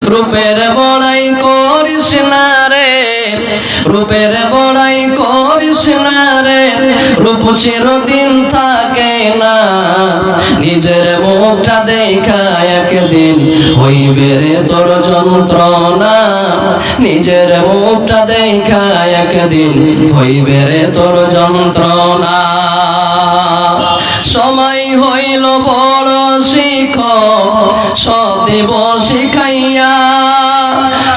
রূপের বড়াই করিস না রে, রূপের বড়াই করিস না রে, রূপ চিরদিন থাকে না। নিজের মুখটা দেখা একদিন হইবে রে তোর যন্ত্রণা, নিজের মুখটা দেখা একদিন হইবে রে তোর যন্ত্রণা। সময় হইল বড় শিক্ষক, সব দিব শিখাইয়া,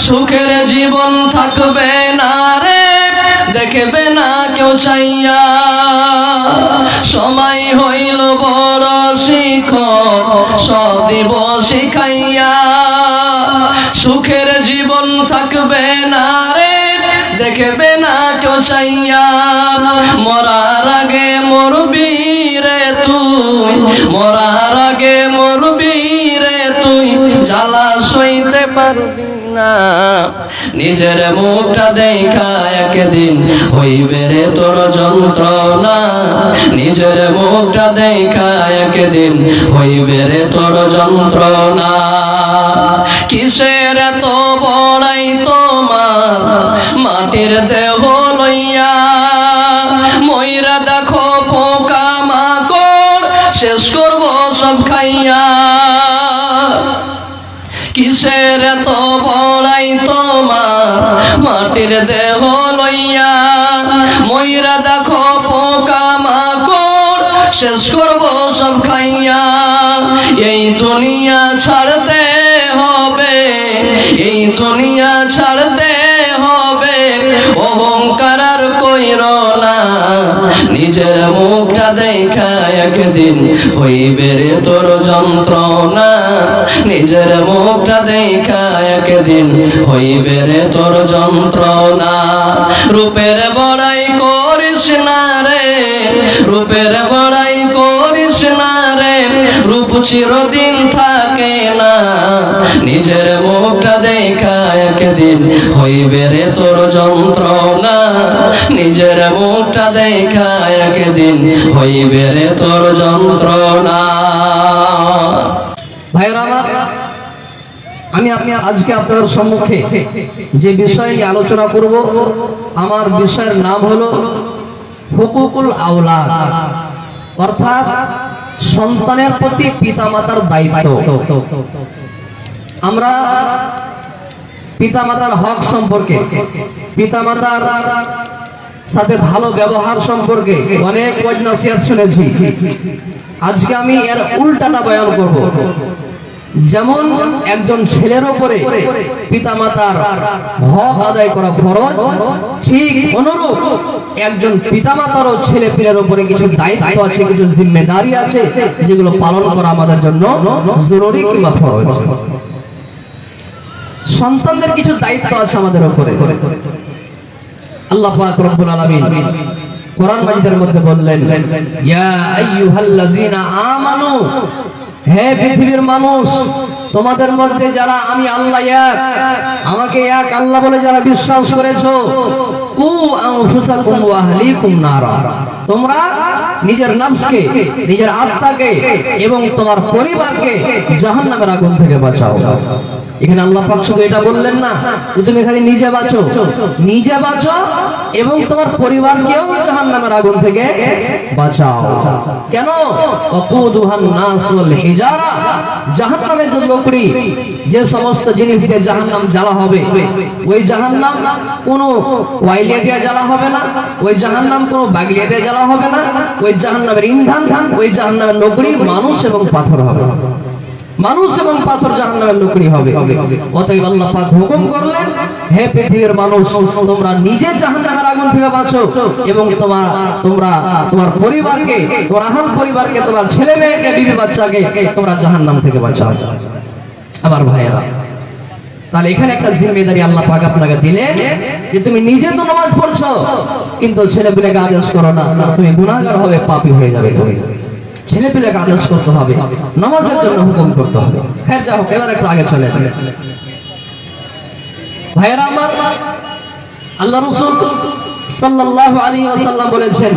সুখের জীবন থাকবে না রে, দেখবে না কেউ চাইয়া। সময় হইল বড় শিক্ষক, সব দিব শিখাইয়া, সুখের জীবন থাকবে না রে, দেখবে না কেউ চাইয়া। মরার আগে মরবি রে তুই, মরার আগে মরবি রে তুই, জ্বালা সইতে পারবি না। নিজের মুখটা দেখা একদিন হইবে রে তোর যন্ত্রণা, নিজের মুখটা দেখা একদিন হইবে রে তোর যন্ত্রণা। কিসের এত বড়াই তোমার মাটির দেহ লইয়া, ময়রা দেখো পোকা মাকড় শেষ করবো সব খাইয়া। কিসের এত বড়াই তোমার মাটির দেহ লইয়া, ময়রা দেখো পোকা মাকড় শেষ করবো সব খাইয়া। এই দুনিয়া ছাড়তে হবে, এই দুনিয়া ছাড়তে হবে, অহংকার আর কইরো না। নিজের মুখটা দেখা একদিন হইবে রে তোর যন্ত্রণা, নিজের মুখটা দেখা একদিন হইবে রে তোর যন্ত্রণা। রূপের বড়াই করিস না রে, রূপের বড়াই করিস না রে, রূপ চিরদিন থাকে না। নিজের মুখটা দেখা একদিন হইবে রে তোর যন্ত্রণা, নিজের মুখটা দেখা একদিন হইবে রে তোর যন্ত্রণা। ভাইরা আমার, আমি আজকে আপনাদের সম্মুখে যে বিষয় নিয়ে আলোচনা করব, আমার বিষয়ের নাম হলো হুকুকুল আওলাদ, অর্থাৎ সন্তানের প্রতি পিতামাতার দায়িত্ব। আমরা পিতামাতার হক সম্পর্কে, পিতামাতার সাথে ভালো ব্যবহার সম্পর্কে অনেক ওয়াজ নসিহত শুনেছি। আজকে আমি এর উল্টাটা বয়ান করব। যেমন একজন ছেলের উপরে পিতামাতার হক আদায় করা ফরজ, ঠিক অনুরূপ একজন পিতামাতারও ছেলে পিলের উপরে কিছু দায়িত্ব আছে, কিছু জিম্মেদারি আছে, যেগুলো পালন করা আমাদের জন্য জরুরি কিংবা ফরজ। সন্তানদের কিছু দায়িত্ব আছে আমাদের উপরে। আল্লাহ পাক রব্বুল আলামিন কোরআন মাজিদের মধ্যে বললেন, ইয়া আইয়ুহাল্লাযীনা আমানু, হে পৃথিবীর মানুষ, তোমাদের মধ্যে যারা আমি আল্লাহ এক, আমাকে এক আল্লাহ বলে যারা বিশ্বাস করেছো, কু আনফুসাকুম ওয়া আহলিকুম নারা, তোমরা নিজের নফসকে, নিজের আত্মাকে এবং তোমার পরিবারকে জাহান্নামের আগুন থেকে বাঁচাও। এখানে আল্লাহ পাক শুধু এটা বললেন না যে তুমি খালি নিজে বাঁচো, নিজে বাঁচো এবং তোমার পরিবারকেও জাহান্নামের আগুন থেকে বাঁচাও। কেন? ওয়াকুদুহান নাস ওয়াল হিজারা, জাহান্নামের যে লকড়ি, যে সমস্ত জিনিস দিয়ে জাহান্নাম জ্বালা হবে, ওই জাহান্নাম কোনো কয়লা দিয়ে জ্বালা হবে না, ওই জাহান্নাম কোনো বাগলিয়া দিয়ে জ্বালা হবে না, ওই জাহান্নামের ইন্ধন, ওই জাহান্নামের লকড়ি মানুষ এবং পাথর হবে, মানুষ এবং পাথর জাহান্নামের লকড়ি হবে। অতএব আল্লাহ পাক হুকুম করলেন, হে পৃথিবীর মানুষ, তোমরা নিজে জাহান্নামের আগুন থেকে বাঁচো এবং তোমার পরিবারকে, তোমার আহল পরিবারকে, তোমার ছেলে মেয়েকে, বিবি বাচ্চাকে তোমরা জাহান্নাম থেকে বাঁচাও। আমার ভাইয়েরা, তাহলে এখানে একটা জিম্মেদারি আল্লাহ পাক আপনাকে দিলেন যে তুমি নিজে তো নামাজ পড়ছো, কিন্তু ছেলে পেলেকে আদেশ করো না, তুমি গুনাহগার হবে, পাপী হয়ে যাবে। তুমি ছেলে পেলেকে আদেশ করতে হবে, নামাজের জন্য হুকুম করতে হবে। খের যা হোক, এবার একটু আগে চলে ভাইয়েরা আমার, আল্লাহ রাসূল সাল্লাল্লাহু আলাইহি ওয়াসাল্লাম বলেছেন,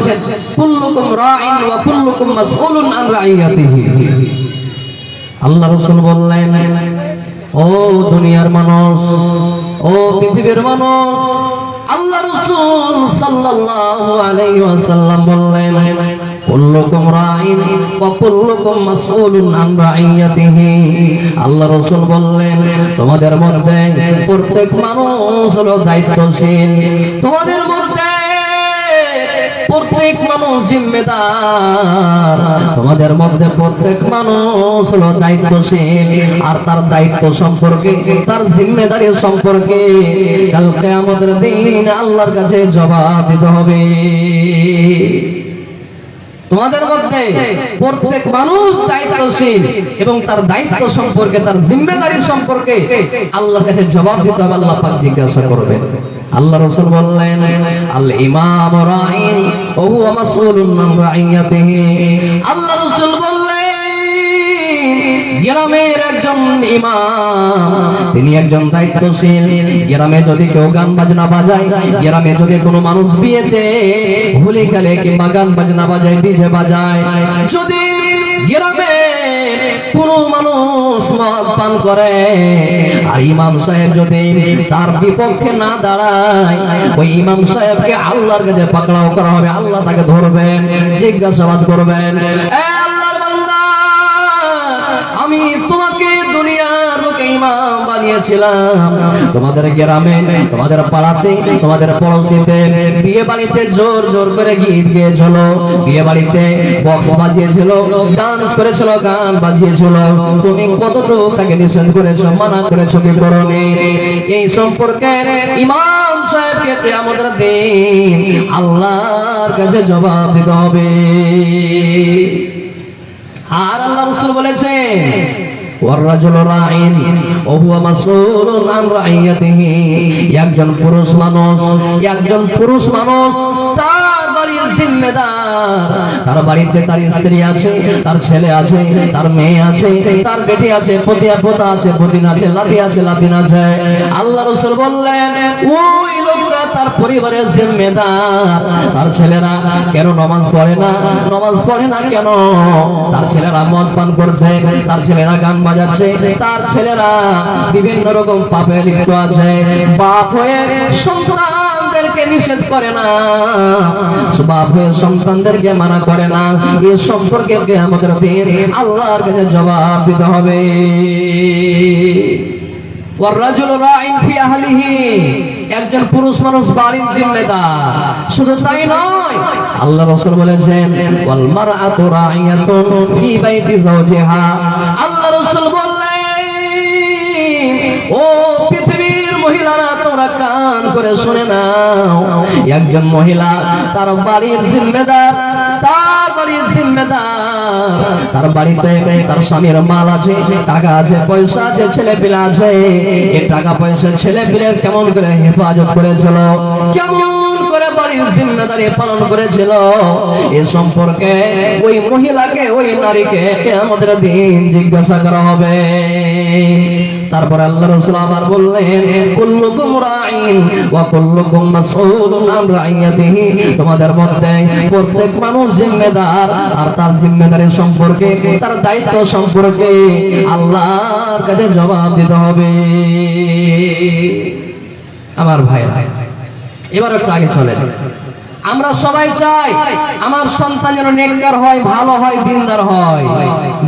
কুল্লুকুম রাঈন ওয়া কুল্লুকুম মাসউলুন আন রাইয়াতিহি। আল্লাহ রাসূল বললেন, ও দুনিয়ার মানুষ, ও পৃথিবীর মানুষ, আল্লাহ রাসূল সাল্লাল্লাহু আলাইহি ওয়াসাল্লাম বললেন, কুল্লুকুম রাঈন ওয়া কুল্লুকুম মাসউলুন আন রাইয়াতিহি। আল্লাহ রাসূল বললেন, তোমাদের মধ্যে প্রত্যেক মানুষ হলো দায়িত্বশীল, তোমাদের মধ্যে প্রত্যেক মানুষ জিম্মেদার, তোমাদের মধ্যে প্রত্যেক মানুষ হলো দায়িত্বশীল, আর তার দায়িত্ব সম্পর্কে, তার জিম্মেদারি সম্পর্কে কাল কিয়ামতের দিন আল্লাহর কাছে জবাব দিতে হবে। তোমাদের মধ্যে প্রত্যেক মানুষ দায়িত্বশীল এবং তার দায়িত্ব সম্পর্কে, তার জিম্মেদারি সম্পর্কে আল্লাহর কাছে জবাব দিতে হবে। আল্লাহ পাক জিজ্ঞাসা করবেন। আল্লাহ রাসূল বললেন, আল ইমাম রাঈন ওয়া হুয়া মাসউলুন আন রাইয়াতিহি। আল্লাহ রাসূল বললেন, গ্রামের একজন ইমাম, তিনি একজন দায়িত্বশীল। গ্রামে যদি কেউ গান বাজনা বাজায়, গ্রামে যদি কোনো মানুষ বিয়েতে হোলি খেলে কিংবা গান বাজনা বাজায়, ডিজে বাজায়, যদি গ্রামে কোন মানুষ মদ পান করে আর ইমাম সাহেব যদি তার বিপক্ষে না দাঁড়ায়, ওই ইমাম সাহেবকে আল্লাহর কাছে পাকড়াও করা হবে। আল্লাহ তাকে ধরবেন, জিজ্ঞাসাবাদ করবেন, আল্লাহর বান্দা, আমি তোমাকে দুনিয়ার বুকে ইমাম বানিয়েছিলাম, তোমাদের গ্রামে, তোমাদের পাড়াতে, তোমাদের পড়োশিতে বিয়ে বাড়িতে জোর জোর করে গীত গেয়েছিল, বিয়ে বাড়িতে বক্স বাজিয়েছিল, ডান্স করেছিল, গান বাজিয়েছিল, তুমি কতটুকু তাকে নিষেধ করেছো, মানা করেছো কি করোনি? এই সম্পর্কে ইমাম সাহেবকে কিয়ামতের দিন আল্লাহর কাছে জবাব দিতে হবে। আর আল্লাহ রাসূল বলেছেন, ওয়ার-রাজুলু রাঈন ওয়া হুয়া মাসউলুন আন রাইয়াতিহি। একজন পুরুষ মানুষ, একজন পুরুষ মানুষ তার বাড়ির জিম্মেদার, তার বাড়িতে তার স্ত্রী আছে, তার ছেলে আছে, তার মেয়ে আছে, তার বেটি আছে, পোতা আছে, পতিন আছে, লাতি আছে, লাতিন আছে। আল্লাহ রাসূল বললেন, ওই লোকটা তার পরিবারের জিম্মেদার। তার ছেলেরা কেন নামাজ পড়ে না? নামাজ পড়ে না কেন? তার ছেলেরা মদ পান করছে, তার ছেলেরা গান বাজাচ্ছে, তার ছেলেরা বিভিন্ন রকম পাপে লিপ্ত আছে। বাপ হয়ে সন্তানদেরকে নিষেধ করে না, বাপ হয়ে সন্তানদেরকে মানা করে না। এ সম্পর্কে কিয়ামতের দিন আল্লাহর কাছে জবাব দিতে হবে। ওয়ার-রাজুলু রাঈন ফি আহলিহি। একজন পুরুষ মানুষ বাড়ির জিম্মেদার। শুধু তাই নয়, আল্লাহ রাসূল বলেছেন, ওয়াল মারআতু রাঈয়াতুন ফি বাইতি যাওজিহা। আল্লাহ রাসূল বললেন, ও পৃথিবীর মহিলারা, তোমরা কান করে শুনে নাও, একজন মহিলা তার বাড়ির জিম্মেদার, তার বাড়ির জিম্মেদার, তার বাড়িতে তার স্বামীর মাল আছে, টাকা আছে, পয়সা আছে, ছেলে পিলে আছে। এই টাকা পয়সা ছেলে পিলের কেমন করে হেফাজত করেছিল, কেমন করে বাড়ির জিম্মেদারি পালন করেছিল, এ সম্পর্কে ওই মহিলাকে, ওই নারীকে কিয়ামতের দিন জিজ্ঞাসা করা হবে। তারপর আল্লাহ রাসূল আবার বললেন, কুল্লুকুম রাঈন ওয়া কুল্লুকুম মাসউলুন আন রাইয়াতিহি। তোমাদের মধ্যে প্রত্যেক মানুষ জিম্মেদার, আর তার জিম্মেদারি সম্পর্কে, তার দায়িত্ব সম্পর্কে আল্লাহর কাছে জবাব দিতে হবে। আমার ভাইরা, এবার একটু আগে চলেন। আমরা সবাই চাই আমার সন্তান যেন নেককার হয়, ভালো হয়, দিনদার হয়।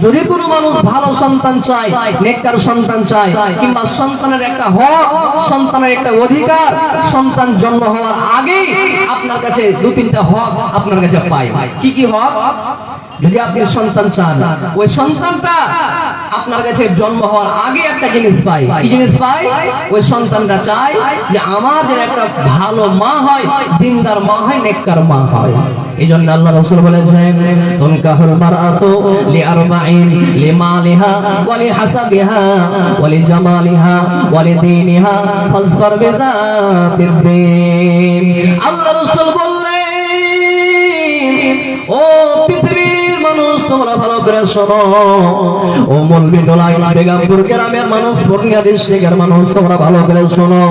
যদি কোনো মানুষ ভালো সন্তান চায়, নেককার সন্তান চায়, কিংবা সন্তানের একটা হক, সন্তানের একটা অধিকার, সন্তান জন্ম হওয়ার আগেই আপনার কাছে দু তিনটা হক আপনার কাছে পায়। কি কি হক? যদি আপনি সন্তান চান, ওই সন্তানটা আপনার কাছে জন্ম হওয়ার আগে একটা জিনিস পায়। কি জিনিস পায়? ওই সন্তানটা চায় যে আমার যেন একটা ভালো মা হয়, দিনদার মা হয়, নেককার মা হয়। এই জন্য আল্লাহ রাসূল বলেছেন, তুনকাহুল মারআতু লিআরবাঈন, লিমালিহা ওয়া লিহাসাবিহা ওয়া লিজামালিহা ওয়া লিদীনিহা ফাসবার বিযাতিদ দীন। আল্লাহ রাসূল বললেন, ও পৃথিবীর মানুষ, তোমরা ভালো করে শোনো, ও মৌলভী টোলাই বেগমপুর গ্রামের মানুষ, বর্ণিয়া ডিস্ট্রিক্টের মানুষ, তোমরা ভালো করে শোনো।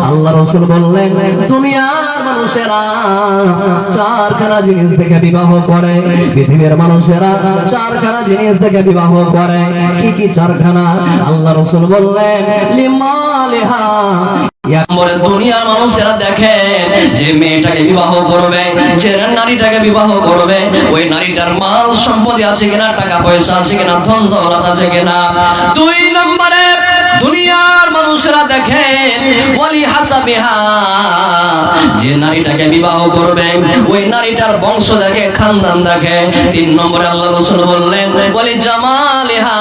আল্লাহ রাসূল বললেন, দুনিয়ার মানুষেরা চারখানা জিনিস দেখে বিবাহ করে, পৃথিবীর মানুষেরা চারখানা জিনিস দেখে বিবাহ করে। কি কি চারখানা? আল্লাহ রাসূল বললেন, লিমালিহা, দুনিয়ার মানুষেরা দেখে যে মেয়েটাকে বিবাহ করবে, যে নারীটাকে বিবাহ করবে, ওই নারীটার মাল সম্পত্তি আছে কিনা, টাকা পয়সা আছে কিনা, ধন দৌলত আছে কিনা। 2 নম্বরে দুনিয়ার মানুষেরা দেখে ওয়ালি হাসাবিহা, যে নারীটাকে বিবাহ করবে ওই নারীটার বংশ দেখে, খানদান দেখে। 3 নম্বরে আল্লাহ রাসূল বললেন ওয়ালি জামালিহা,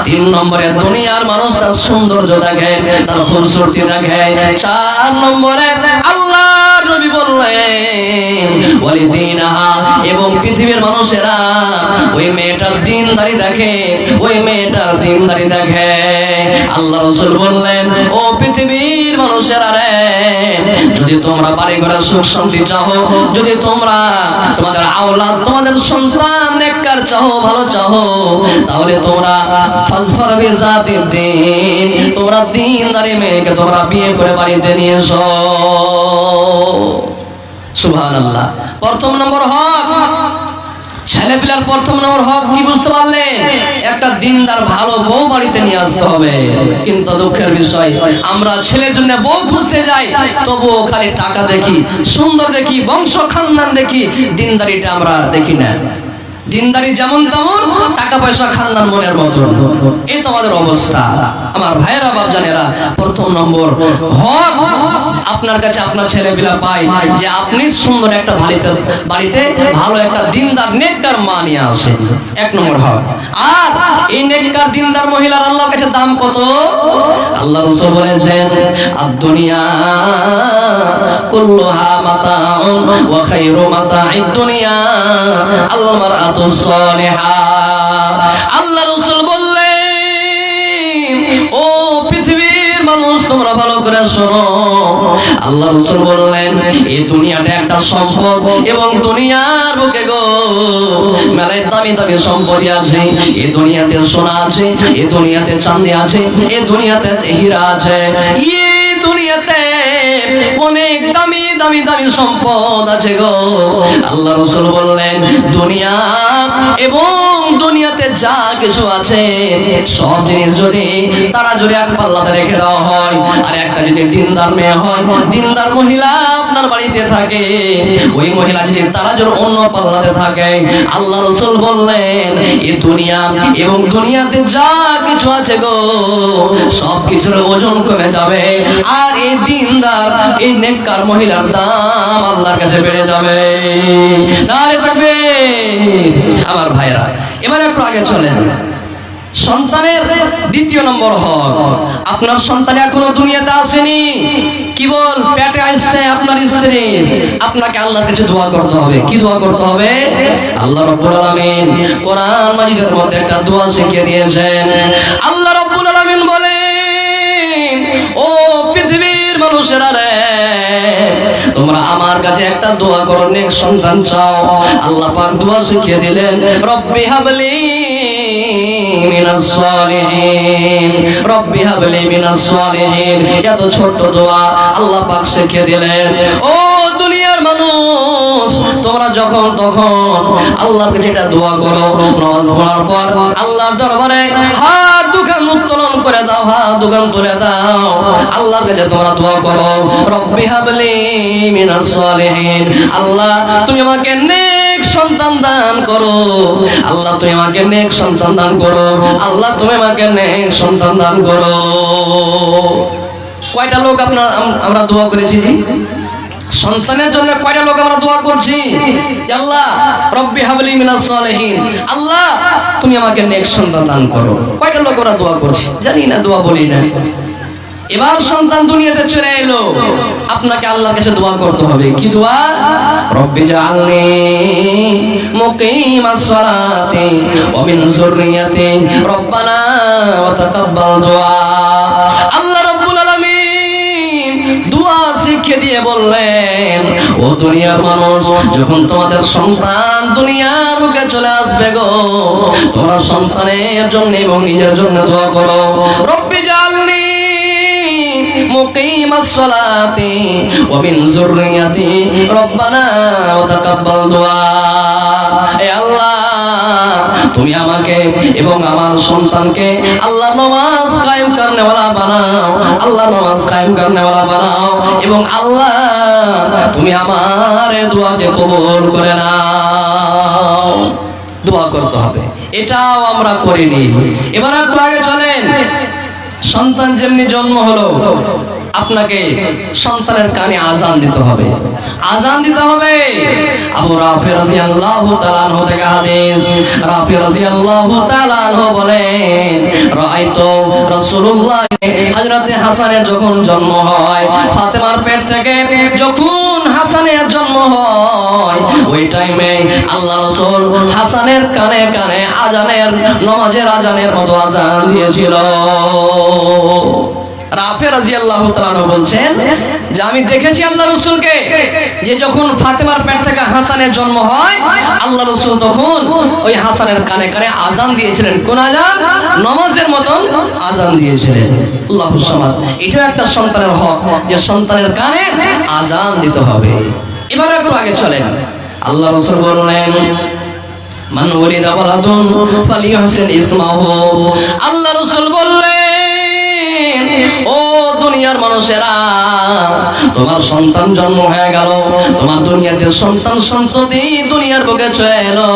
3 নম্বরে দুনিয়ার মানুষ তার সৌন্দর্য দেখে, তার খুবসুরতি দেখে। 4 নম্বরে আল্লাহ নবী বললেন ওয়ালি দীনাহা, এবং পৃথিবীর মানুষেরা ওই মেয়েটার দ্বীনদারি দেখে, ওই মেয়েটার দ্বীনদারি দেখে। আল্লাহ রাসূল বললেন, ও পৃথিবীর মানুষেরা রে, যদি তোমরা বাড়ি ঘরে সুখ শান্তি চাও, যদি তোমরা তোমাদের আওলাদ, তোমাদের সন্তান নেককার চাও, ভালো চাও, তাহলে তোমরা ফাজফার বিজাতিদ দ্বীন, তোমরা দ্বীনদারি মেয়েকে তোমরা বিয়ে করে বাড়িতে নিয়ে এসো। সুবহানাল্লাহ। প্রথম নম্বর হক, ছেলে পিলার প্রথম নম্বর হক কি বুঝতে পারলেন? একটা দিনদার ভালো বউ বাড়িতে নিয়ে আসতে হবে। কিন্তু দুঃখের বিষয়, আমরা ছেলের জন্য বউ খুঁজতে যাই, তবুও খালি টাকা দেখি, সুন্দর দেখি, বংশ খানদান দেখি, দিনদারিটা আমরা দেখি না। দিনদারি যেমন তেমন, টাকা পয়সা খানদান মনের মতন। এই তো আমাদের অবস্থা। আমার ভাইয়েরা, বাপজানেরা, প্রথম নম্বর হক আপনার কাছে আপনার ছেলেপিলা পায় যে আপনি সুন্দর একটা বাড়িতে ভালো একটা দিনদার নেককার মা নিয়ে আসেন। 1 নম্বর হক। আর এই নেককার দিনদার মহিলার আল্লাহর কাছে দাম কত? আল্লাহ রাসূল বলেছেন, আদ-দুনিয়া কুল্লুহা মাতাউন ওয়া খায়রু মাতা'id দুনিয়া আল মারআতুস সালিহা। আল্লাহ রাসূল বললেন, ও পৃথিবীর মানুষ, তোমরা ভালো করে শোনো। আল্লাহ রাসূল বললেন, এই দুনিয়াটা একটা সম্পদ, এবং দুনিয়ার বুকে গো মেলায় দামি দামি সম্পদ আছে। এই দুনিয়াতে সোনা আছে, এই দুনিয়াতে চাঁদি আছে, এই দুনিয়াতে হীরা আছে, এই দুনিয়াতে অনেক দামি দামি দামি সম্পদ আছে গো। আল্লাহ রাসূল বললেন, দুনিয়া এবং দুনিয়াতে যা কিছু আছে সব জিনিস যদি তারা যদি এক পাল্লাতে রেখে দেওয়া হয়, আর একটা যদি দিনদার মেয়ে হয়, দিনদার মহিলা আপনার বাড়িতে থাকে, ওই মহিলা যদি তারা যদি অন্য পাল্লাতে থাকে, আল্লাহ রাসূল বললেন, এই দুনিয়া এবং দুনিয়াতে যা কিছু আছে গো সব কিছুর ওজন কমে যাবে, আর এই দিনদার, এই নেককার মহিলার দাম আল্লাহর কাছে বেড়ে যাবে। নারে তাকবীর। আমার ভাইরা, এবার একটু আগে চলেন। সন্তানের 2 নম্বর হক, আপনার সন্তান এখনো দুনিয়াতে আসেনি, কেবল পেটে আসছে আপনার স্ত্রী, আপনাকে আল্লাহর কাছে দোয়া করতে হবে। কি দোয়া করতে হবে? আল্লাহ রাব্বুল আলামিন কোরআন মাজিদের মধ্যে একটা দোয়া শিখিয়ে দিয়েছেন। আল্লাহ রাব্বুল আলামিন বলেন, ও পৃথিবীর মানুষেরা রে, তোমরা আমার কাছে একটা দোয়া করো, নেক সন্তান চাও। আল্লাহ পাক দোয়া শিখিয়ে দিলেন, রব্বি হাবলি মিনাস সালিহিন, রব্বি হাবলি মিনাস সালিহিন। এত ছোট্ট দোয়া আল্লাহ পাক শিখিয়ে দিলেন। ও দুনিয়ার মানুষ, তোমরা যখন তখন আল্লাহর কাছে এটা দোয়া করো, নামাজ পড়ার পর আল্লাহর দরবারে হাত দুখান উত্তোলন করে দাও, হাত দুখান তুলে দাও, আল্লাহর কাছে তোমরা দোয়া করো, রব্বি হাবলি মিনাস সালিহিন। আল্লাহ তুমি আমাকে নেক সন্তান দান করো, আল্লাহ তুমি আমাকে নেক সন্তান দান করো, আল্লাহ তুমি আমাকে নেক সন্তান দান করো। কয়টা লোক আমরা দোয়া করেছি জি? সন্তানের জন্য কয়টা লোক আমরা দোয়া করছি? আল্লাহ রব্বি হাবলি মিনাস সালিহিন, আল্লাহ তুমি আমাকে নেক সন্তান দান করো। কয়টা লোক আমরা দোয়া করছি? জানি না, দোয়া বলি না। এবার সন্তান দুনিয়াতে চলে এলো, আপনাকে আল্লাহর কাছে দোয়া করতে হবে। কি দোয়া? রব্বি জাআলনি মুকিমাস সালাতি ওয়া মিন যুররিয়াতি রব্বানা ওয়া তাকাব্বাল দুআ। আল্লাহ রাব্বুল আলামিন দোয়া শিখিয়ে শিক্ষা দিয়ে বললেন, ও দুনিয়ার মানুষ, যখন তোমাদের সন্তান দুনিয়ার মুখে চলে আসবে গো, তোমরা সন্তানের জন্য এবং নিজের জন্য দোয়া করো, রব্বি জাআলনি মুকিমাস সালাতি ওয়া মিন যুররিয়াতি রব্বানা ওয়া তাকাব্বাল দুআ। হে আল্লাহ, তুমি আমাকে এবং আমার সন্তানকে আল্লাহ নামাজ কায়েম করনেওয়ালা বানাও, আল্লাহ নামাজ কায়েম করনেওয়ালা বানাও, এবং আল্লাহ তুমি আমার এই দোয়াকে কবুল করে নাও। দোয়া করতে হবে, এটাও আমরা করিনি। এবার একটু আগে চলেন, সন্তান যেমনি জন্ম হলো আপনাকে সন্তানের কানে আজান দিতে হবে, আজান দিতে হবে। আবু রাফি রাদিয়াল্লাহু তাআলা আনহু থেকে হাদিস, রাফি রাদিয়াল্লাহু তাআলা আনহু বলেন, রাআইতু রাসূলুল্লাহ, হযরতে হাসানের যখন জন্ম হয়, ফাতেমার পেট থেকে যখন হাসানের জন্ম হয়, ওই টাইমে আল্লাহ রাসূল হাসানের কানে কানে আজানের, নামাজের আজানের মতো আজান দিয়েছিল। রাফি রাদিয়াল্লাহু তাআলা বলছেন যে আমি দেখেছি আল্লাহ রাসূলকে, যে যখন ফাতেমার পেট থেকে হাসানের জন্ম হয়, আল্লাহ রাসূল তখন ওই হাসানের কানে কানে আজান দিয়েছিলেন। কোন আজান? নামাজের মতন আজান দিয়েছিলেন। আল্লাহুস সামাদ। এটা একটা সন্তানের হক, যে সন্তানের কানে আজান দিতে হবে। এবার একটু আগে চলেন, আল্লাহ রাসূল বললেন, মান ওয়ালিদা ওয়ালাদুন ফালিহসিন ইসমাহু। আল্লাহ রাসূল বললেন, ও দুনিয়ার মানুষেরা, তোমার সন্তান জন্ম হয়ে গেল, তোমার দুনিয়াতে সন্তান সন্ততি দুনিয়ার বুকে চলে এলো,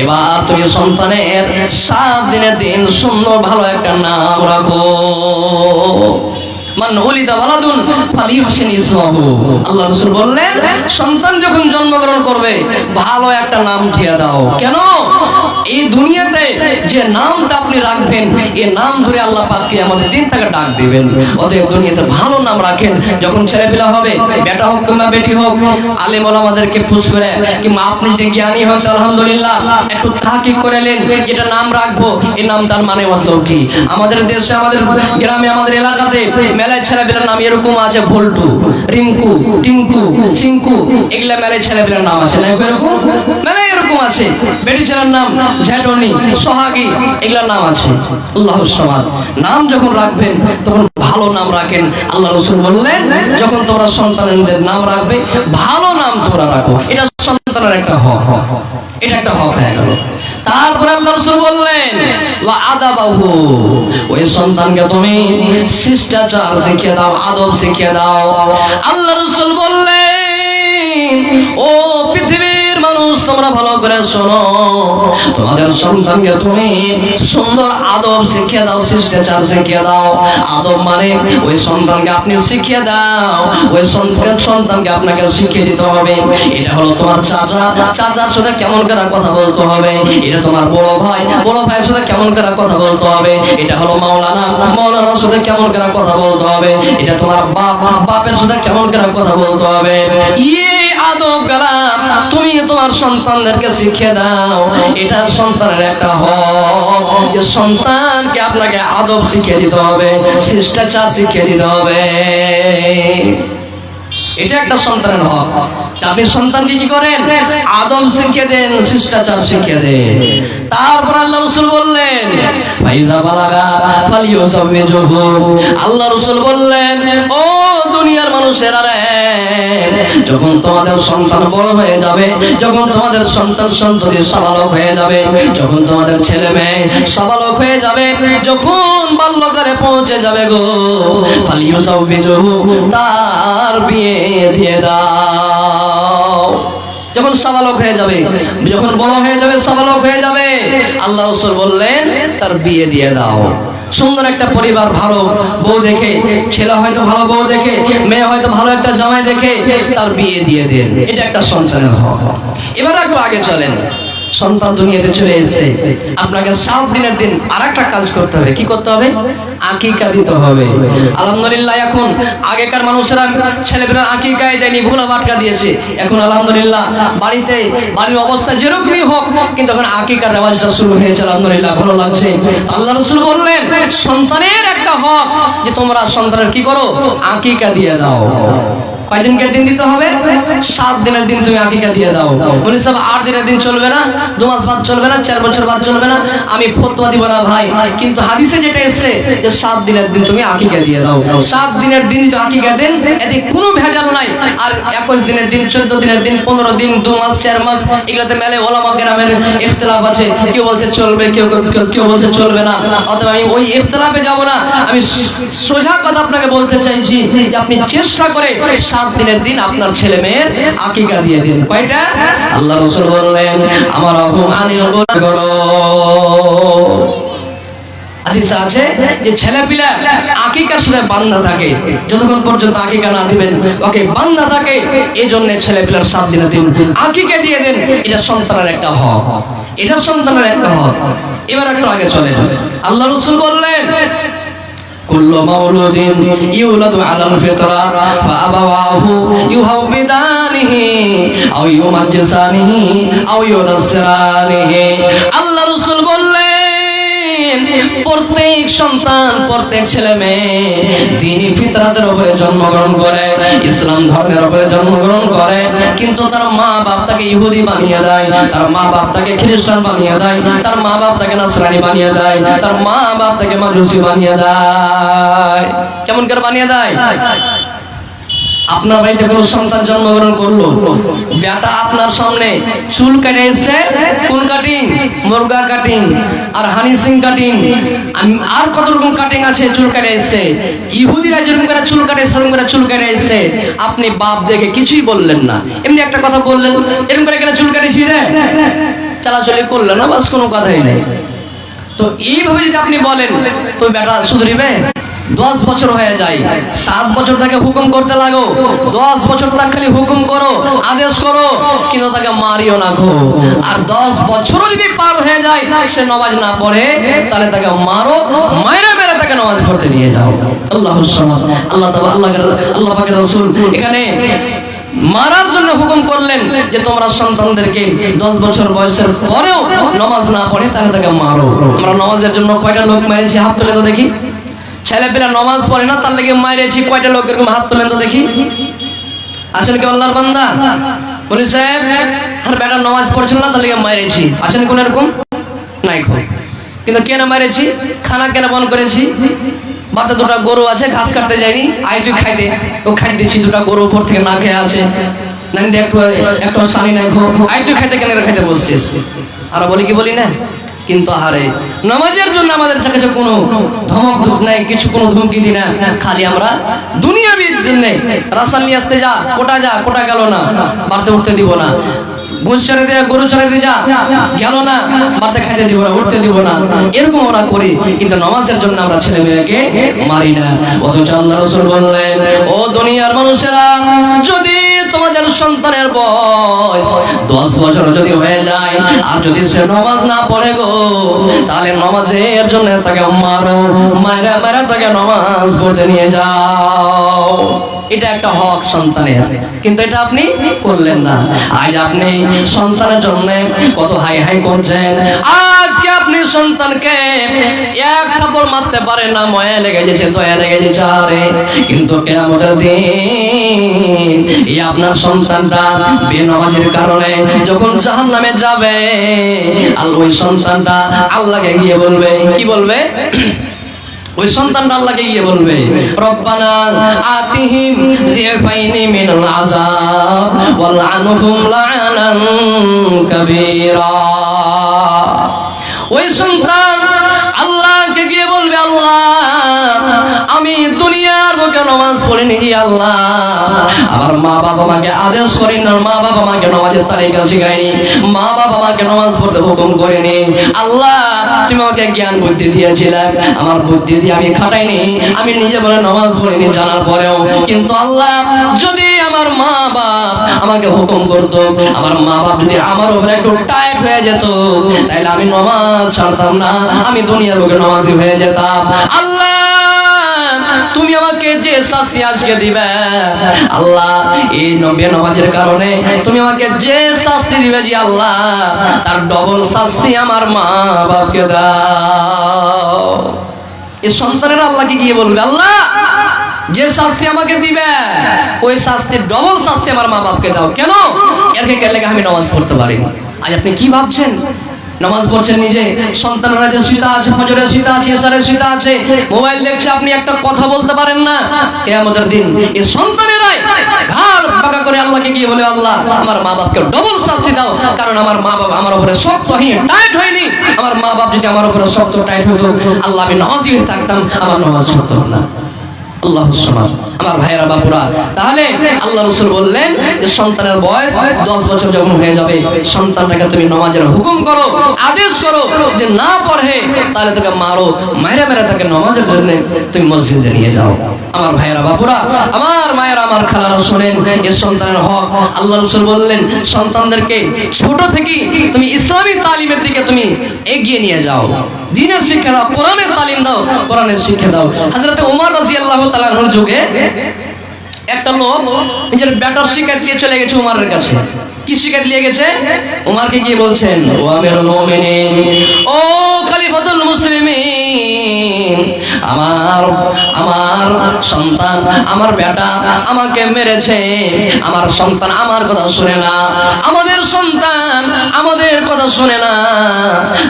এবার তুমি সন্তানের 7 দিনের দিন সুন্দর ভালো একটা নাম রাখো। মান ওয়ালিদা ওয়ালাদুন ফালিহসিন ইসমাহু। আল্লাহ রাসূল বললেন, সন্তান যখন জন্মগ্রহণ করবে ভালো একটা নাম দিয়ে দাও। কেন? এই দুনিয়াতে যে নামটা আপনি রাখবেন, এই নাম ধরে আল্লাহ পাক কিয়ামতের দিন তাকে ডাক দিবেন। অতএব দুনিয়াতে ভালো নাম রাখেন। যখন ছেলেপিলা হবে, বেটা হোক কিংবা বেটি হোক, আলেম ওলামাদেরকে পুছ করে, কিংবা আপনি যদি জ্ঞানী হন তো আলহামদুলিল্লাহ, একটু তাহকিক করে নেন, এটা নাম রাখবো, এই নামটার মানে মতলব কি। আমাদের দেশে, আমাদের গ্রামে, আমাদের এলাকাতে মেলায় ছেলেপিলার নাম এরকম আছে, ভোল্টু, রিঙ্কু, টিঙ্কু, চিঙ্কু, এগুলা মেলায় ছেলেপিলার নাম আছে না? এরকম মেলায় এরকম আছে। বেটি ছেলের নাম ঝেটনি, সোহাগী, এগুলার নাম আছে। আল্লাহুস সামাদ। নাম যখন রাখবেন তখন ভালো নাম রাখেন। আল্লাহ রাসূল বললেন, যখন তোমরা সন্তানদের নাম রাখবে ভালো নাম তোমরা রাখো, এটা সন্তানের একটা হক, এটা একটা হক হয়ে গেল। তারপরে আল্লাহ রাসূল বললেন, ওয়া আদাবাহু, ওই সন্তানকে তুমি শিষ্টাচার শিখিয়ে দাও, আদব শিখিয়ে দাও। আল্লাহ রাসূল বললেন, ও পৃথিবীর মানুষ, তোমরা ভালো করে শোনো, তোমাদের সন্তানকে তুমি সুন্দর আদব শিখিয়ে দাও, শিষ্টাচার শিখিয়ে দাও। আদব মানে ওই সন্তানকে আপনি শিখিয়ে দাও, ওই সন্তানকে আপনাকে শিখিয়ে দিতে হবে। এটা হলো তোমার চাচা, চাচার সাথে কেমন করে কথা বলতে হবে। এটা তোমার বড় ভাই, বড় ভাইয়ের সাথে কেমন করে কথা বলতে হবে। এটা হলো মাওলানা, মাওলানার সাথে কেমন করে কথা বলতে হবে। এটা তোমার বাপ, বাপের সাথে কেমন করে কথা বলতে হবে। এই আদব গালা তুমি তোমার সন্তানদেরকে শিখিয়ে দাও। এটা সন্তানের একটা হক, যে সন্তানকে আপনাকে আদব শিখিয়ে দিতে হবে, শিষ্টাচার শিখিয়ে দিতে হবে। এটা একটা সন্তানের হক। আপনি সন্তানকে কি করেন? আদব শিখিয়ে দেন, শিষ্টাচার শিখিয়ে দেন। তারপর আল্লাহ রাসূল বললেন, ফাইজা বালাগা ফালিয়ুসাবিজুহু। আল্লাহ রাসূল বললেন, ও দুনিয়ার মানুষেরা রে, যখন তোমাদের সন্তান বড় হয়ে যাবে, যখন তোমাদের সন্তান সন্ততি সাবালক হয়ে যাবে, যখন তোমাদের ছেলে মেয়ে সাবালক হয়ে যাবে, যখন বাল্যকালে পৌঁছে যাবে গো, ফালিয়ুসাবিজুহু, তার বিয়ে দিয়ে দাও। যখন সাবালক হয়ে যাবে, যখন বড় হয়ে যাবে, সাবালক হয়ে যাবে, আল্লাহ রাসূল বললেন তার বিয়ে দিয়ে দাও। সুন্দর একটা পরিবার, ভালো বউ দেখে, ছেলে হয়তো ভালো বউ দেখে, মেয়ে হয়তো ভালো একটা জামাই দেখে তার বিয়ে দিয়ে দেন। এটা একটা সন্তানের হক। এবার একটু আগে চলেন, সন্তান দুনিয়াতে চলে এসেছে, আপনাকে 7 দিনের দিন আরেকটা কাজ করতে হবে। কি করতে হবে? আকিকা দিতে হবে। আলহামদুলিল্লাহ, এখন আগেকার মানুষেরা ছেলেমেয়েরা আকিকায় দেয়নি, ভুলা বাটকা দিয়েছে। এখন আলহামদুলিল্লাহ বাড়িতে, বাড়ির অবস্থা যেরকমই হোক, কিন্তু এখন আকিকার রেওয়াজটা শুরু হয়েছে। আলহামদুলিল্লাহ, ভালো লাগছে। আল্লাহ রাসূল বললেন, সন্তানের একটা হক যে তোমরা সন্তানের কি করো? আকিকা দিয়ে দাও। কয়দিনকার দিন দিতে হবে? 7 দিনের দিন তুমি আকিকা দিয়ে দাও। উনি সব 8 দিনের দিন চলবে না, 2 মাস বাদ চলবে না, 4 বছর বাদ চলবে না, আমি ফতোয়া দিব না ভাই, কিন্তু হাদিসে যেটা এসেছে যে 7 দিনের দিন তুমি আকিকা দিয়ে দাও। 7 দিনের দিন যদি আকিকা দেন এতে কোনো ভেজাল নাই। আর 21 দিনের দিন, 14 দিনের দিন, 15 দিন, 2 মাস, 4 মাস, এগুলাতে মেলে ওলামা কেরামের ইখতিলাফ আছে, কেউ বলছে চলবে, কেউ বলছে চলবে না। অতএব আমি ওই ইখতিলাফে যাব না। আমি সোজা কথা আপনাকে বলতে চাইছি যে আপনি চেষ্টা করে 7 দিনের দিন আপনার ছেলে মেয়ের আকিকা দিয়ে দিন। কয়টা? আল্লাহ রাসূল বললেন আমার হুকুম আনিল করো। হাদিসে আছে যে ছেলেপিলা আকিকার সাথে বান্ধা থাকে, যতক্ষণ পর্যন্ত আকিকা না দিবেন ওকে বান্ধা থাকে, এই জন্য ছেলেপিলার 7 দিনের দিন আকিকা দিয়ে দেন। এটা সন্তানের একটা হক, এটা সন্তানের একটা হক। এবার একটু আগে চলেন। আল্লাহ রাসূল বললেন কুল্লু মাউলুদিন ইউলাদু আলাল ফিতরা ফাআবাওয়াহু ইউহাউবিদানিহি আও ইউমাজ্জিসানিহি আও ইউনাসসিরানিহি। আল্লাহ রাসূল বললেন প্রত্যেক সন্তান, প্রত্যেক ছেলে মেয়ে দ্বীনি ফিতরাতের উপরে জন্মগ্রহণ করে, ইসলাম ধর্মের উপরে জন্মগ্রহণ করে, কিন্তু তার মা বাপ তাকে ইহুদি বানিয়ে দেয়, তার মা বাপ তাকে খ্রিস্টান বানিয়ে দেয়, তার মা বাপ তাকে নাসরানি বানিয়ে দেয়, তার মা বাপ তাকে মাজুসি বানিয়ে দেয়। কেমন করে বানিয়ে দেয়? আপনার বাড়িতে কোনো সন্তান জন্মগ্রহণ করলো, বেটা আপনার সামনে চুল কেটে এসছে, কোন কাটিং? মুরগা কাটিং আর হানি সিং কাটিং, আর কত রকম কাটিং আছে, চুল কেটে এসছে। ইহুদিরা যেরকম করে চুল কাটে সেরকম করে চুল কেটে এসছে। আপনি বাপ দেখে কিছুই বললেন না, এমনি একটা কথা বললেন, এরকম করে কেন চুল কাটেছি রে, চালাচলি করলেন না, বাস কোনো কথাই নেই। তো এইভাবে যদি আপনি বলেন তো বেটা শুধরিবে? 10 বছর হয়ে যায়, 7 বছর তাকে হুকুম করতে লাগো, 10 বছর তাকে খালি হুকুম করো, আদেশ করো, কিন্তু তাকে মারিও না গো। আর 10 বছরও যদি পার হয়ে যায় সে নামাজ না পড়ে, তাহলে তাকে মারো, মাইরা মেরে তাকে নামাজ পড়তে নিয়ে যাও। আল্লাহুস সামাদ। আল্লাহ পাকের রাসূল এখানে মারার জন্য হুকুম করলেন যে তোমরা সন্তানদেরকে 10 বছর বয়সের পরেও নামাজ না পড়ে তাহলে তাকে মারো। আমরা নামাজের জন্য কয়টা লোক মেরেছি? হাত তুলে তো দেখি। ছেলেপেলা নামাজ পড়ে না, তার লেগে মারেছি কয়টা লোক? এরকম হাত তুলেন তো দেখি। আসেন কি আল্লাহর বান্দা? বলি সাহেব আর বেটা নামাজ পড়ছিল না, তার লেগে মারেছি। আসেন কোন এরকম? নাই খো। কিন্তু কেন মারেছি? খানা কেন বন্ধ করেছি? বাড়িতে 2টা গরু আছে, ঘাস কাটতে যায়নি, আই তুই খাইতে, ও খাইতে দিচ্ছি। 2টা গরু উপর থেকে না খেয়ে আছে, নানি একটু সানি নাই খো, আই তুই খাইতে কেন খাইতে বসছিস? আর বলি কি বলি না? কিন্তু আহারে নামাজের জন্য আমাদের কাছে কোনো ধমক নাই, কিছু কোনো ধমকি দি না, খালি আমরা দুনিয়াবির জন্য রাসাল নিয়ে আসতে যা, কোটা গেল না, বাড়তে উঠতে দিব না, ভুঁস ছেড়ে দিয়ে গরু ছেড়ে দিয়ে যা, গেল না, বাড়তে খাইতে দিব না, উঠতে দিব না, এরকম আমরা করি। কিন্তু নামাজের জন্য আমরা ছেলে মেয়েকে মারি না। অথচ আল্লাহ রাসূল বললেন ও দুনিয়ার মানুষেরা, যদি তোমাদের সন্তানের বয়স 10 বছর যদি হয়ে যায় আর যদি সে নামাজ না পড়ে গো, তাহলে নামাজের জন্য তাকে মারো, মারা তাকে নামাজ পড়তে নিয়ে যাও। এটা একটা হক সন্তানের, কিন্তু এটা আপনি করলেন না। আজ আপনি সন্তানের জন্য কত হাই হাই করছেন। আজকে আপনি সন্তানকে এক থাপ্পড় মারতে পারেন না, ময়া লেগে গেছে, দয়া লেগে গেছে, আরে কিন্তু কিয়ামতের দিন এই আপনার সন্তানটা বেনামাজের কারণে যখন জাহান্নামে যাবে, ওই সন্তানটা আল্লাহকে গিয়ে বলবে, কি বলবে? ওই সন্তানটা আল্লাহকে গিয়ে বলবে রব্বানা আতিহিম জিফাইনি মিনাল আযাব ওয়ালআনহুম লা'নান কাবীরা। ওই সন্তান আল্লাহকে গিয়ে বলবে, আল্লাহ আমি দুনিয়ার বুকে নামাজ পড়িনি, আল্লাহ আমার মা বাবা আমাকে আদেশ করেনি, মা বাবা আমাকে নামাজের তালিকা শিখায়নি, মা বাবা আমাকে নামাজ পড়তে হুকুম করেনি, আল্লাহ তুমি আমাকে জ্ঞান বুদ্ধি দিয়েছিলে, আমার বুদ্ধি দিয়ে আমি খাটাইনি, আমি নিজে বলে নামাজ পড়িনি জানার পরেও। কিন্তু আল্লাহ যদি আমার মা বাপ আমাকে হুকুম করতো, আমার মা বাপ যদি আমার উপরে একটু টাইট হয়ে যেত, তাহলে আমি নামাজ ছাড়তাম না, আমি দুনিয়ার বুকে নামাজি হয়ে যেতাম। আল্লাহ তুমি আমাকে যে শাস্তি আজকে দিবে, আল্লাহ এই বেনামাজের কারণে তুমি আমাকে যে শাস্তি দিবে, যে আল্লাহ তার ডবল শাস্তি আমার মা বাপকে দাও। এই সন্তানেরা আল্লাহকে গিয়ে বলবে, আল্লাহ যে শাস্তি আমাকে দিবে ওই শাস্তির ডবল শাস্তি আমার মা বাপকে দাও। কেন? এরকে কেন লেগে আমি নামাজ পড়তে পারিনি। আজ আপনি কি ভাবছেন? নামাজ পড়ছেন নিজে, সন্তানরা যে শুতে আছে, ফজরের শুতে আছে, এশারের শুতে আছে, মোবাইল দেখছে, আপনি একটা কথা বলতে পারেন না। কিয়ামতের দিন এই সন্তানেরাই ঘাড় পাকা করে আল্লাহকে গিয়ে বলে, আল্লাহ আমার মা বাপকে ডবল শাস্তি দাও, কারণ আমার মা বাবা আমার উপরে শক্ত টাইট হয়নি। আমার মা বাপ যদি আমার উপরে শক্ত টাইট হতো, আল্লাহ আমি নামাজি হয়ে থাকতাম, আমার নামাজ ছুটত না। আল্লাহ সুবহান। আমার ভাইয়েরা বাপুরা, তাহলে আল্লাহ রাসূল বললেন যে সন্তানের বয়স 10 বছর যখন হয়ে যাবে, সন্তানটাকে তুমি নামাজের হুকুম করো, আদেশ করো যে না পড়ে তাহলে তাকে মারো, মায়েরা মেরে তাকে নামাজের জন্য তুমি মসজিদে নিয়ে যাও। আমার ভাইয়েরা বাপুরা, আমার মায়েরা, আমার খালারা, শুনেন এই সন্তানের হক। আল্লাহ রাসূল বললেন সন্তানদেরকে ছোট থেকে তুমি ইসলামী তালিমের দিকে তুমি এগিয়ে নিয়ে যাও, দ্বীনের শিক্ষা দাও, কোরআনের তালিম দাও, কোরআনের শিক্ষা দাও। হযরত ওমর রাদিয়াল্লাহু তাআলা আনহুর যুগে একটা লোক নিজের বেটার শিক্ষা দিয়ে চলে গেছে ওমরের কাছে। কি শিক্ষা দিয়ে গেছে? ওমরকে গিয়ে বলছেন, ও আমিরুল মুমিনিন, ও খলিফাতুল মুসলিমিন, আমার সন্তান, আমার বেটা আমাকে মেরেছে। আমার সন্তান আমার কথা শুনে না, আমাদের সন্তান আমাদের কথা শুনে না,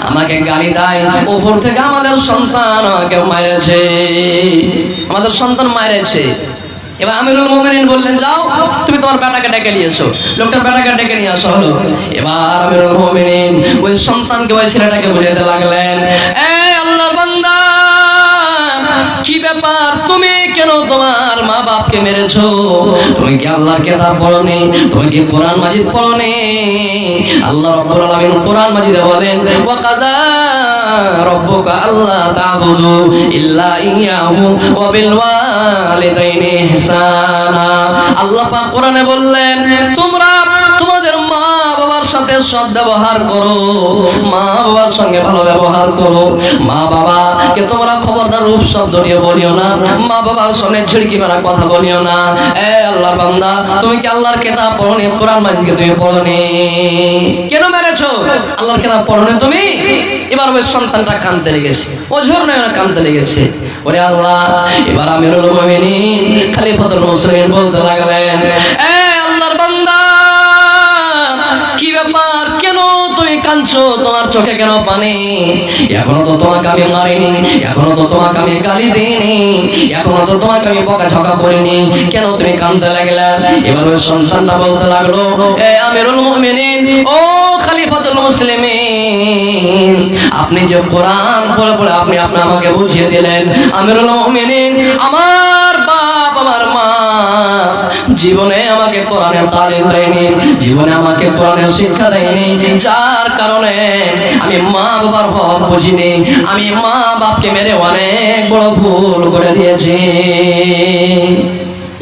আমাকে গালি দেয়, উপর থেকে আমাদের সন্তান আমাকে মেরেছে, আমাদের সন্তান মেরেছে। এবার আমিরুল মুমিনিন বললেন, যাও তুমি তোমার বেটাকে ডেকে নিয়ে এসো। লোকটার বেটাকে ডেকে নিয়ে আসা হলো। এবার আমিরুল মুমিনিন ওই সন্তানকে, ওই ছেলেটাকে বুঝাতে লাগলেন, এ আল্লাহর বান্দা, কি ব্যাপার, তুমি কেন তোমার মা বাপকে মেরেছো? তুমি কি আল্লাহর কিতাব পড়োনি? তুমি কি কোরআন মাজিদ পড়োনি? আল্লাহ রাব্বুল আলামিন কোরআন মাজিদে বলেন, ওয়া কাযা রাব্বুকা আল্লা তা'বুদু ইল্লা ইয়াহু ওয়া বিল ওয়ালিদাইনি ইহসানা। আল্লাহ পাক কোরআনে বললেন, তোমরা তোমাদের মা বাবার সাথে সৎ ব্যবহার করো, মা বাবার সঙ্গে ভালো ব্যবহার করো। মা বাবাকে তোমরা খবরদার রূপ শব্দ দিয়ে বলিও না, মা বাবার সামনে ঝিড়কি মারা কথা বলিও না। এ আল্লাহর বান্দা, তুমি কি আল্লাহর কিতাব পড়োনি? কোরআন মাজিদকে তুমি পড়োনি? কেন মেরেছো? আল্লাহর কিতাব পড়োনি তুমি? এবার ওই সন্তানটা কাঁদতে লেগেছে, ওঝর নয় কাঁদতে লেগেছে। ওরে আল্লাহ, এবার আমিরুল মুমিনিন খলিফাতুল মুসলিমিন বলতে লাগলেন, এ আল্লাহর বান্দা, কি ব্যাপার, কেন তুমি কাঁদছো? তোমার চোখে কেন পানি? এখনো তো তোমাকে আমি মারিনি, এখনো তো তোমাকে আমি গালি দিইনি, এখনো তো তোমাকে আমি বকাঝকা করিনি, কেন তুমি কাঁদতে লাগলে? এবার ওই সন্তানটা বলতে লাগলো, এ আমিরুল মুমিনিন, ও খলিফাতুল মুসলিমিন, আপনি যে কোরআন পড়ে পড়ে আপনি আমাকে বুঝিয়ে দিলেন, আমিরুল মুমিনিন, আমার বাপ আমার মা জীবনে আমাকে কোরআনের তালিম দেয়নি, জীবনে আমাকে কোরআনের শিক্ষা দেয়নি, যার কারণে আমি মা বাবার হক বুঝিনি, আমি মা বাপকে মেরে অনেক বড় ভুল করে দিয়েছি।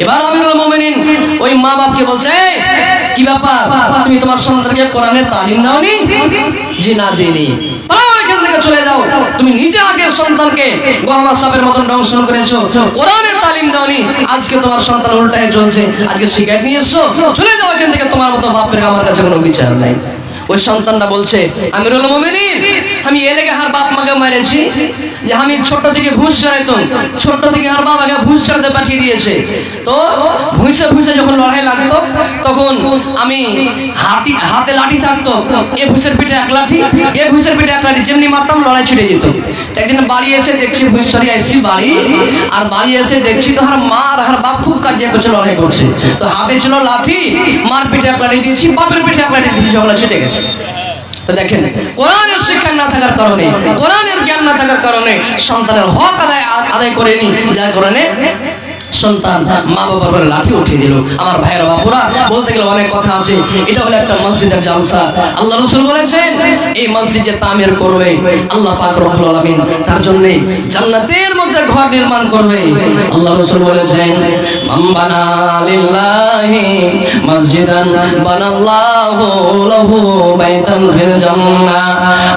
এবার আমিরুল মুমিনিন ওই মা বাপকে বলছে, কি ব্যাপার, তুমি তোমার সন্তানকে কোরআনের তালিম দাওনি? জি না, দিইনি। এখান থেকে চলে যাও, তুমি নিজে আগে সন্তানকে গোহামা সাপের মতন দংশন করেছো, কোরআনের তালিম দাওনি, আজকে তোমার সন্তান উল্টায় চলছে, আজকে শিকায়ত নিয়ে এসো, চলে যাও এখান থেকে, তোমার মতো বাপের আমার কাছে কোনো বিচার নাই। ওই সন্তানটা বলছে, আমিরুল মুমিনিন, আমি এলাকা হার বাপ মাকে মেরেছি, যে আমি ছোট থেকে ঘুষ চড়াইতাম, ছোট থেকে হার বাপ আগে ঘুষ চড়াতে পাঠিয়ে দিয়েছে। তো ভুঁইসে ভুঁইসে যখন লড়াই লাগতো, তখন আমি হাতে লাঠি থাকতো, এ ভুঁইসের পিঠে এক লাঠি, এ ভুঁইসের পিঠে এক লাঠি, যেমনি মারতাম লড়াই ছুটে যেত। একদিন বাড়ি এসে দেখছি, ভুঁইস চড়িয়ে আসছি বাড়ি, আর বাড়ি এসে দেখছি তো হার মা আর হার বাপ খুব কাজে করছে, লড়াই করছে। তো হাতে ছিল লাঠি, মার পিঠে এক লাঠি দিয়েছি, বাপের পিঠে এক লাঠি দিয়েছি, ঝগড়া ছুটে গেছে। তো দেখেন, কোরআনের শিক্ষা না থাকার কারণে, কোরআনের জ্ঞান না থাকার কারণে সন্তানের হক আদায় করেনি, যার কারণে সন্তান মা বাবার উপরে লাঠি উঠিয়ে দিল। আমার ভাইয়েরা বাপুরা, বলতে গেলে অনেক কথা আছে। এটা হলো একটা মসজিদের জালসা। আল্লাহ রাসূল বলেছেন, এই মসজিদে তামির করবে আল্লাহ পাক রব্বুল আলামিন, তার জন্য জান্নাতের মধ্যে ঘর নির্মাণ করবে। আল্লাহ রাসূল বলেছেন, মান বানা লিল্লাহি মসজিদান বানাল্লাহু লাহু বাইতান ফিল জান্নাহ।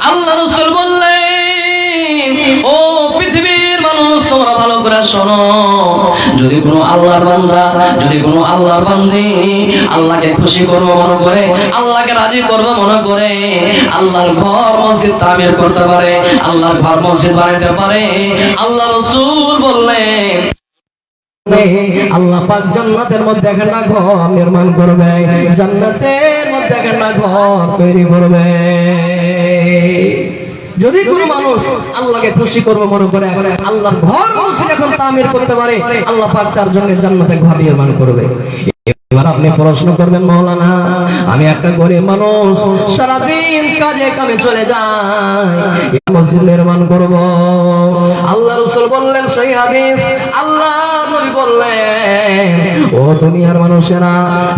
আল্লাহ রাসূল বললেন, ও পৃথিবীর মানুষ, তোমরা ভালো করে শোনো, যদি কোনো আল্লাহর বান্দা, যদি কোনো আল্লাহর বান্দি আল্লাহকে খুশি করবো মনে করে, আল্লাহকে রাজি করবো মনে করে, আল্লাহর ঘর মসজিদ তামির করতে পারে, আল্লাহর ঘর মসজিদ বানাইতে পারে, আল্লাহ রাসূল বললেন আল্লাহ পাক জান্নাতের মধ্যে একটা ঘর নির্মাণ করবে, জান্নাতের মধ্যে একটা ঘর তৈরি করবে। যদি কোন মানুষ আল্লাহকে খুশি করবে মনে করে আল্লাহর ঘর মসজিদ এখন তামির করতে পারে, আল্লাহ পাক তার জন্য জান্নাতে ঘর নির্মাণ করবে। এবার আপনি প্রশ্ন করবেন, মাওলানা আমি একটা গরিব মানুষ, সারাদিন কাজে কামে চলে যাই, মসজিদ নির্মাণ করব। আল্লাহ রাসূল বললেন, সহিহ হাদিস, আল্লাহ নবী বললেন, ও দুনিয়ার মানুষেরা,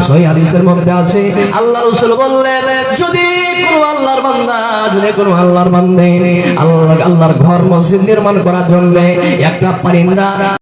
সহিহ হাদিসের মধ্যে আছে, আল্লাহ রাসূল বললেন, যদি কোনো আল্লাহর বান্দা, যদি কোনো আল্লাহর বান্দে আল্লাহর ঘর মসজিদ নির্মাণ করার জন্য একটা পারিন্দা